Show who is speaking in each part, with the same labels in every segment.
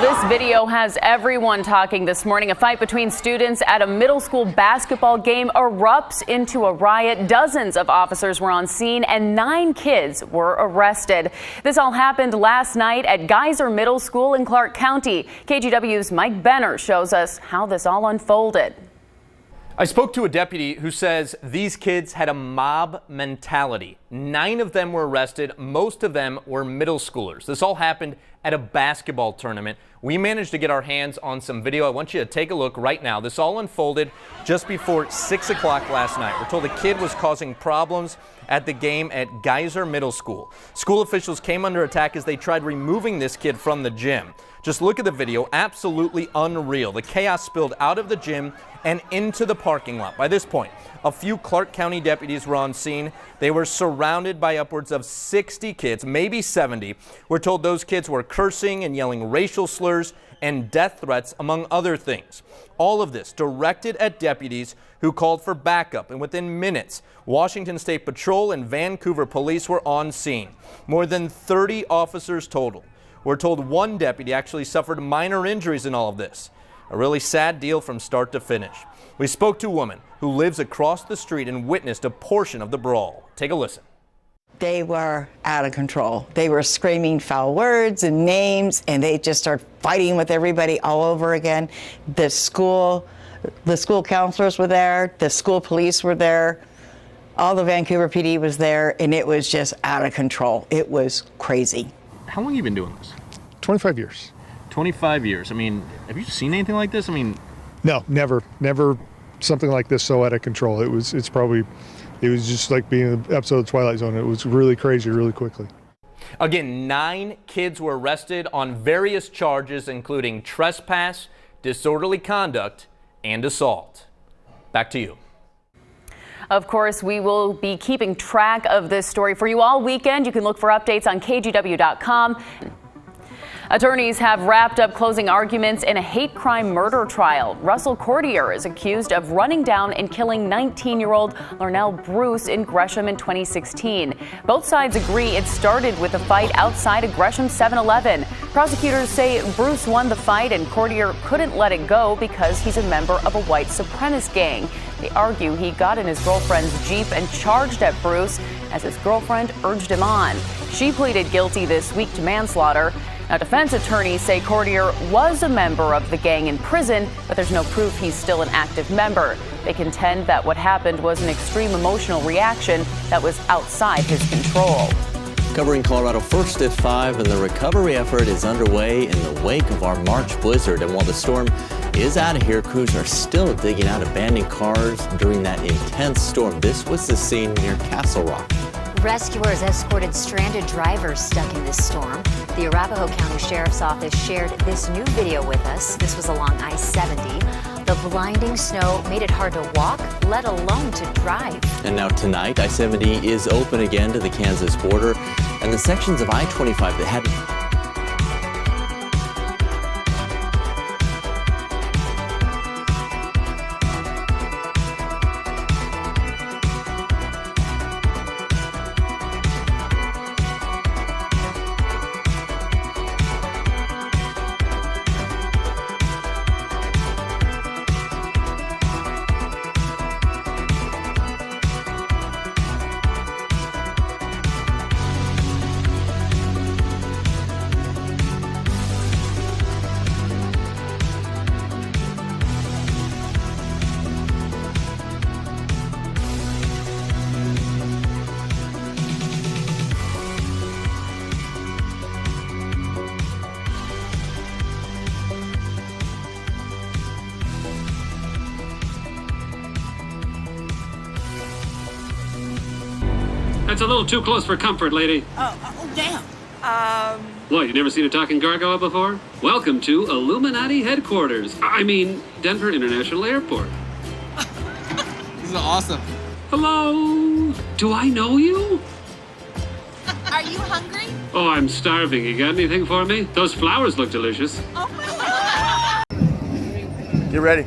Speaker 1: This video has everyone talking this morning. A fight between students at a middle school basketball game erupts into a riot. Dozens of officers were on scene and 9 kids were arrested. This all happened last night at Geyser Middle School in Clark County. KGW's Mike Benner shows us how this all unfolded.
Speaker 2: I spoke to a deputy who says these kids had a mob mentality. 9 of them were arrested. Most of them were middle schoolers. This all happened at a basketball tournament. We managed to get our hands on some video. I want you to take a look right now. This all unfolded just before 6 o'clock last night. We're told the kid was causing problems at the game at Geyser Middle School. School officials came under attack as they tried removing this kid from the gym. Just look at the video. Absolutely unreal. The chaos spilled out of the gym and into the parking lot. By this point, a few Clark County deputies were on scene. They were surrounded by upwards of 60 kids, maybe 70. We're told those kids were cursing and yelling racial slurs and death threats, among other things. All of this directed at deputies who called for backup, and within minutes, Washington State Patrol and Vancouver Police were on scene. More than 30 officers total. We're told one deputy actually suffered minor injuries in all of this. A really sad deal from start to finish. We spoke to a woman who lives across the street and witnessed a portion of the brawl. Take a listen.
Speaker 3: They were out of control. They were screaming foul words and names, and they just started fighting with everybody all over again. The school counselors were there, the school police were there, all the Vancouver PD was there, and it was just out of control. It was crazy.
Speaker 2: How long have you been doing this?
Speaker 4: 25 years.
Speaker 2: 25 years. I mean, have you seen anything like this? I mean,
Speaker 4: no, never something like this so out of control. It was just like being in an episode of Twilight Zone. It was really crazy, really quickly.
Speaker 2: Again, 9 kids were arrested on various charges, including trespass, disorderly conduct, and assault. Back to you.
Speaker 1: Of course, we will be keeping track of this story for you all weekend. You can look for updates on KGW.com. Attorneys have wrapped up closing arguments in a hate crime murder trial. Russell Cordier is accused of running down and killing 19-year-old Larnell Bruce in Gresham in 2016. Both sides agree it started with a fight outside a Gresham 7-Eleven. Prosecutors say Bruce won the fight and Cordier couldn't let it go because he's a member of a white supremacist gang. They argue he got in his girlfriend's Jeep and charged at Bruce as his girlfriend urged him on. She pleaded guilty this week to manslaughter. Now, defense attorneys say Cordier was a member of the gang in prison, but there's no proof he's still an active member. They contend that what happened was an extreme emotional reaction that was outside his control.
Speaker 5: Covering Colorado first at 5, and the recovery effort is underway in the wake of our March blizzard. And while the storm is out of here, crews are still digging out abandoned cars during that intense storm. This was the scene near Castle Rock.
Speaker 6: Rescuers escorted stranded drivers stuck in this storm. The Arapahoe County Sheriff's Office shared this new video with us. This was along I-70. The blinding snow made it hard to walk, let alone to drive. And
Speaker 5: now tonight, I-70 is open again to the Kansas border, and the sections of I-25 that had
Speaker 7: That's a little too close for comfort, lady.
Speaker 8: Oh, damn.
Speaker 7: What, you never seen a talking gargoyle before? Welcome to Illuminati headquarters. I mean, Denver International Airport.
Speaker 8: This is awesome.
Speaker 7: Hello? Do I know you?
Speaker 8: Are you hungry?
Speaker 7: Oh, I'm starving. You got anything for me? Those flowers look delicious.
Speaker 8: Oh, my God.
Speaker 2: Get ready.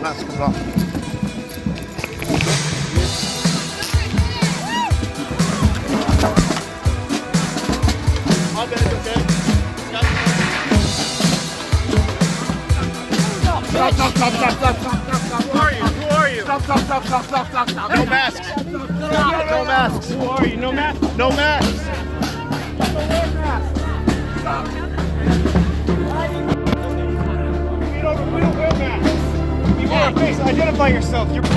Speaker 4: Mask comes off.
Speaker 9: Who are you? Who are you? Stop. No masks. No masks. Who are you? No masks. No masks. Stop. We don't wear masks. You wear a face. Identify yourself. You're. Who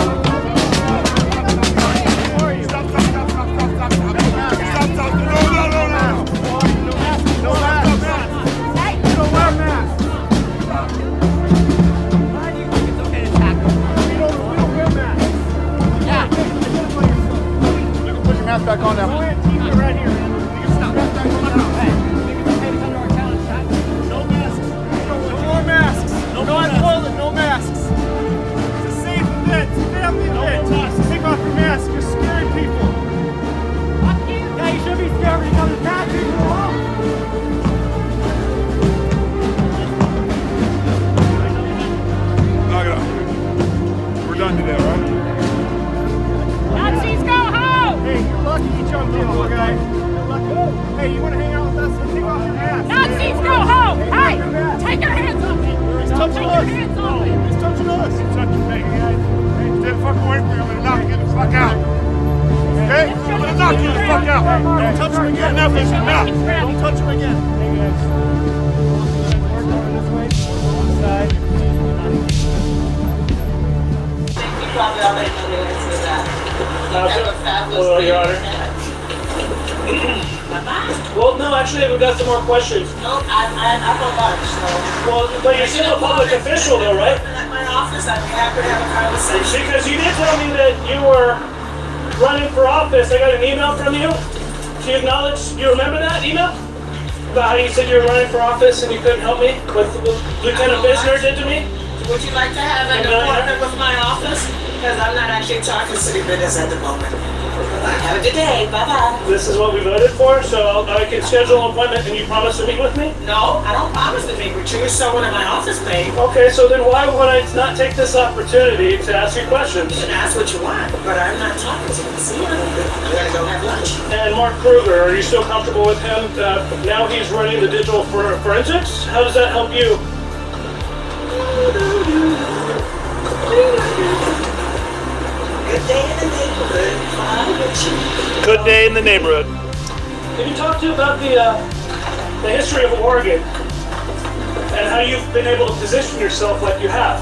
Speaker 9: are you? Stop. Stop. No. No masks. Hey, you don't wear masks. Stop. Why do you think it's okay to tackle? We don't wear masks. Yeah. Identify yourself. You can put your mask back on now. We're at TV right here. You can stop. Hey, think it's okay to come to our town and tackle? No masks. No more masks. No toilet. No masks. It's a safe event. It's a family event. Take off your mask. You're scaring people. Yeah, you should be scared when you come to tackle people. Knock it off. We're done today, all right?
Speaker 8: Nazis go home!
Speaker 9: Hey, you're lucky you jumped in, okay? You're lucky. Hey, you want to hang out with us? Take off your mask.
Speaker 8: Nazis go home! Hey! Take your hands off me!
Speaker 9: He's touching us.
Speaker 8: Hands off me!
Speaker 9: He's touching us. He's touching me. Hey, stay the fuck away from me. I'm going to knock you the fuck out. Okay? I'm going to knock you the fuck out. Don't touch him again. Enough is enough. Don't touch him again. Hey, guys. Work over this way. One side.
Speaker 10: Well, Your Honor. Well, no, actually, we've got some more questions.
Speaker 11: No, I don't watch, so.
Speaker 10: Well, but you're still a public official, though, right?
Speaker 11: At my office, I'd be happy to have a conversation.
Speaker 10: Because you did tell me that you were running for office. I got an email from you. Do you acknowledge, you remember that email? About how you said you were running for office and you couldn't help me? What Lieutenant Bisner did to me?
Speaker 11: Would you like to have an appointment with my office? Because I'm not actually talking city business at the moment. Have a good day. Bye-bye.
Speaker 10: This is what we voted for, so I can schedule an appointment and you promise to meet with me?
Speaker 11: No, I don't promise to meet with you. You're someone in my office, babe.
Speaker 10: Okay, so then why would I not take this opportunity to ask you questions?
Speaker 11: You can ask what you want, but I'm not talking to you. See you. I'm going to go have lunch.
Speaker 10: And Mark Kruger, are you still comfortable with him? Now he's running the digital forensics? How does that help you?
Speaker 11: Good day in the neighborhood.
Speaker 10: Good day in the neighborhood. Can you talk to about the history of Oregon and how you've been able to position yourself like you have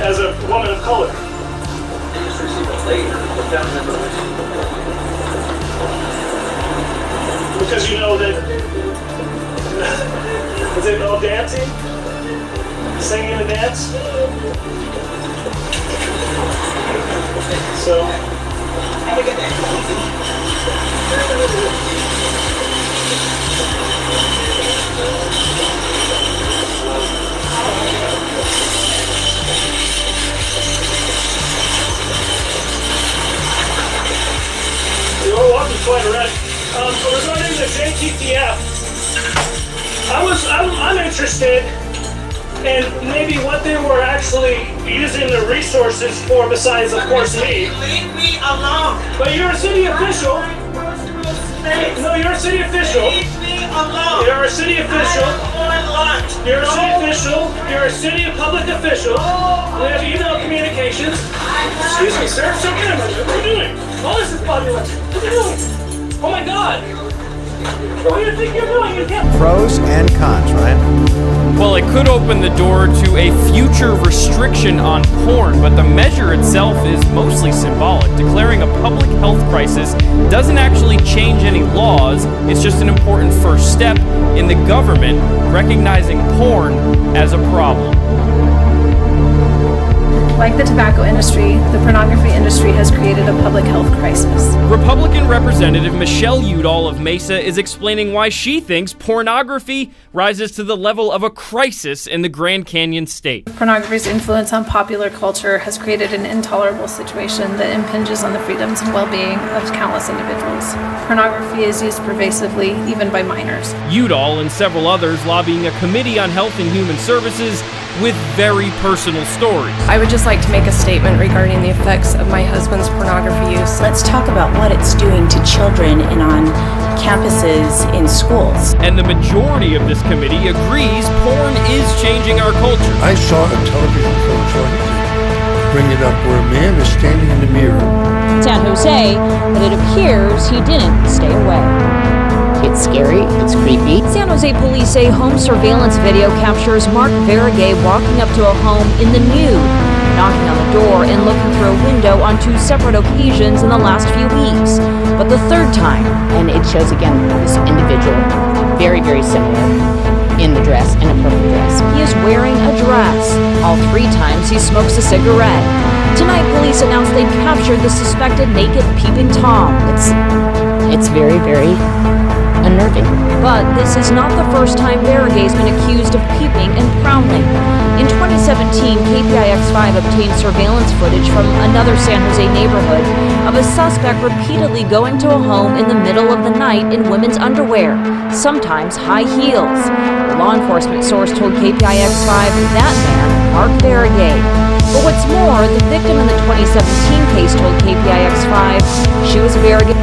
Speaker 10: as a woman of color? Because you know that is it all dancing? Singing and dance? So
Speaker 11: Have a good day.
Speaker 10: You're walking quite already. Regarding the JTTF, I'm interested in maybe what they were actually using the resources for besides, of course, me.
Speaker 11: Leave me alone.
Speaker 10: But you're a city official. No, you're a city official.
Speaker 11: Leave me alone.
Speaker 10: You're a city official.
Speaker 11: I'm on lunch.
Speaker 10: You're a city official. You're a city public official. We have email communications. Excuse me, sir. It's okay. What are you doing? All this is body language. What are you doing? Oh my God. What do you think you're doing? You can't.
Speaker 12: Pros and cons, Ryan.
Speaker 13: Well, it could open the door to a future restriction on porn, but the measure itself is mostly symbolic. Declaring a public health crisis doesn't actually change any laws. It's just an important first step in the government recognizing porn as a problem.
Speaker 14: Like the tobacco industry, the pornography industry has created a public health crisis.
Speaker 13: Republican Representative Michelle Udall of Mesa is explaining why she thinks pornography rises to the level of a crisis in the Grand Canyon state.
Speaker 14: Pornography's influence on popular culture has created an intolerable situation that impinges on the freedoms and well-being of countless individuals. Pornography is used pervasively, even by minors.
Speaker 13: Udall and several others lobbying a committee on health and human services with very personal stories.
Speaker 14: I would just like to make a statement regarding the effects of my husband's pornography use.
Speaker 15: Let's talk about what it's doing to children and on
Speaker 12: campuses in schools.
Speaker 13: And the majority of this committee agrees porn is changing our culture.
Speaker 15: I saw a television commercial, bring it up, where a man is standing in the mirror.
Speaker 16: San Jose, but it appears he didn't stay away. It's scary, it's creepy. San Jose police say home surveillance video captures Mark Verigay walking up to a home in the nude, knocking on the door and looking through a window on 2 separate occasions in the last few weeks. But the third time, and it shows again this individual, very, very similar, in the dress, in a purple dress. He is wearing a dress. All 3 times he smokes a cigarette. Tonight, police announced they'd captured the suspected naked peeping Tom. It's very, very unnerving. But this is not the first time Verigay's been accused of peeping and prowling. In 2017, KPIX5 obtained surveillance footage from another San Jose neighborhood of a suspect repeatedly going to a home in the middle of the night in women's underwear, sometimes high heels. A law enforcement source told KPIX5 that man, Mark Verigay. But what's more, the victim in the 2017 case told KPIX5 she was Verigay.